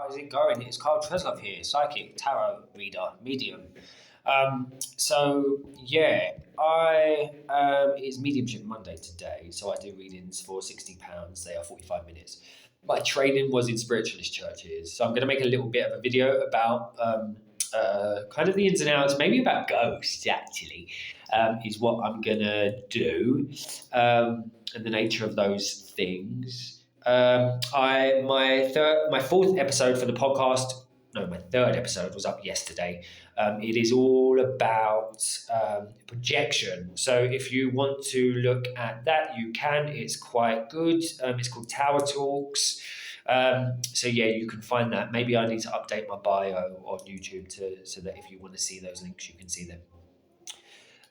How's it going? It's Carl Treslov here, psychic, tarot reader, medium. It's Mediumship Monday today, so I do readings for £60. They are 45 minutes. My training was in spiritualist churches, so I'm going to make a little bit of a video about kind of the ins and outs, maybe about ghosts actually, is what I'm going to do, and the nature of those things. My fourth episode for the podcast, no, my third episode was up yesterday. It is all about projection. So if you want to look at that, you can. It's quite good. It's called Tower Talks. You can find that. Maybe I need to update my bio on YouTube so that if you want to see those links, you can see them.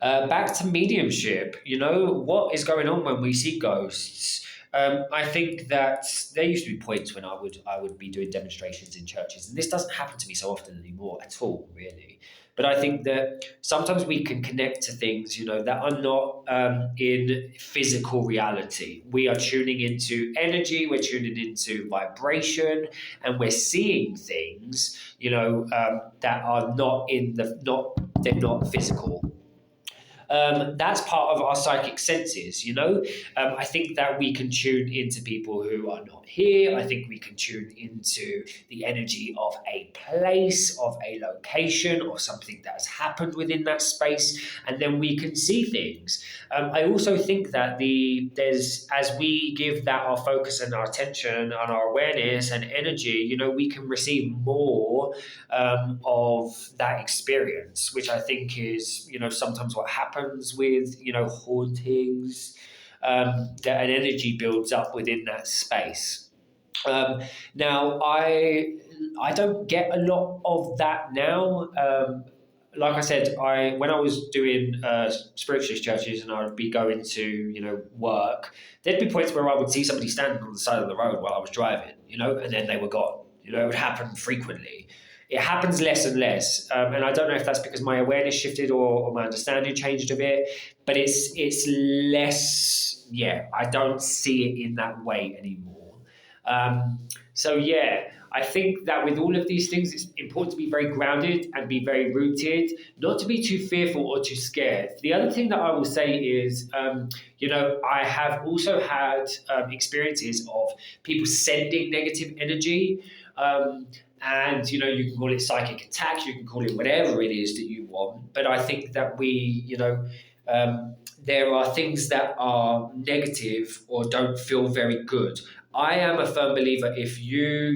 Back to mediumship. You know, what is going on when we see ghosts? I think that there used to be points when I would be doing demonstrations in churches, and this doesn't happen to me so often anymore at all, really. But I think that sometimes we can connect to things, that are not in physical reality. We are tuning into energy, we're tuning into vibration, and we're seeing things, that are they're not physical. That's part of our psychic senses, I think that we can tune into people who are not here. I think we can tune into the energy of a place, of a location, or something that has happened within that space, and then we can see things. I also think that as we give that our focus and our attention and our awareness and energy, we can receive more of that experience, which I think is, sometimes what happens with, hauntings, that an energy builds up within that space. Now, I don't get a lot of that now. Like I said, when I was doing spiritualist churches and I would be going to, work, there'd be points where I would see somebody standing on the side of the road while I was driving, and then they were gone. It would happen frequently. It happens less and less, and I don't know if that's because my awareness shifted or my understanding changed a bit, but it's less, I don't see it in that way anymore. I think that with all of these things, it's important to be very grounded and be very rooted, not to be too fearful or too scared. The other thing that I will say is, I have also had experiences of people sending negative energy. And, you can call it psychic attack, you can call it whatever it is that you want. But I think that there are things that are negative or don't feel very good. I am a firm believer if you,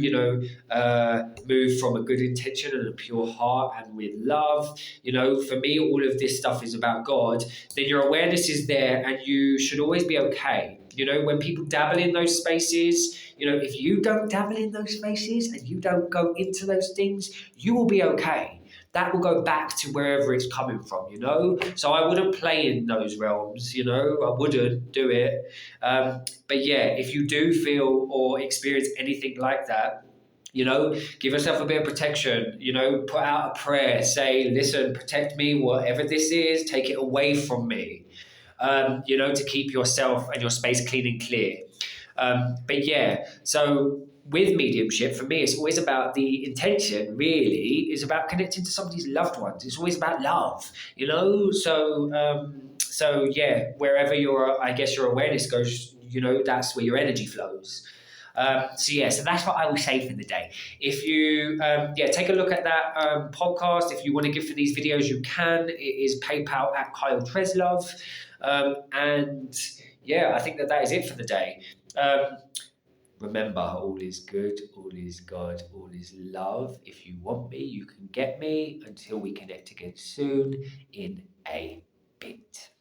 move from a good intention and a pure heart and with love, for me, all of this stuff is about God, then your awareness is there and you should always be okay. When people dabble in those spaces, if you don't dabble in those spaces and you don't go into those things, you will be okay. That will go back to wherever it's coming from, So I wouldn't play in those realms, I wouldn't do it. If you do feel or experience anything like that, give yourself a bit of protection, put out a prayer, say, listen, protect me, whatever this is, take it away from me, to keep yourself and your space clean and clear. So with mediumship, for me, it's always about the intention, really, is about connecting to somebody's loved ones. It's always about love, wherever your awareness goes, that's where your energy flows. So that's what I will say for the day. If you, take a look at that podcast. If you want to give for these videos, you can. It is PayPal at Kyle Treslov. I think that is it for the day. Remember, all is good, all is God, all is love. If you want me, you can get me. Until we connect again soon, in a bit.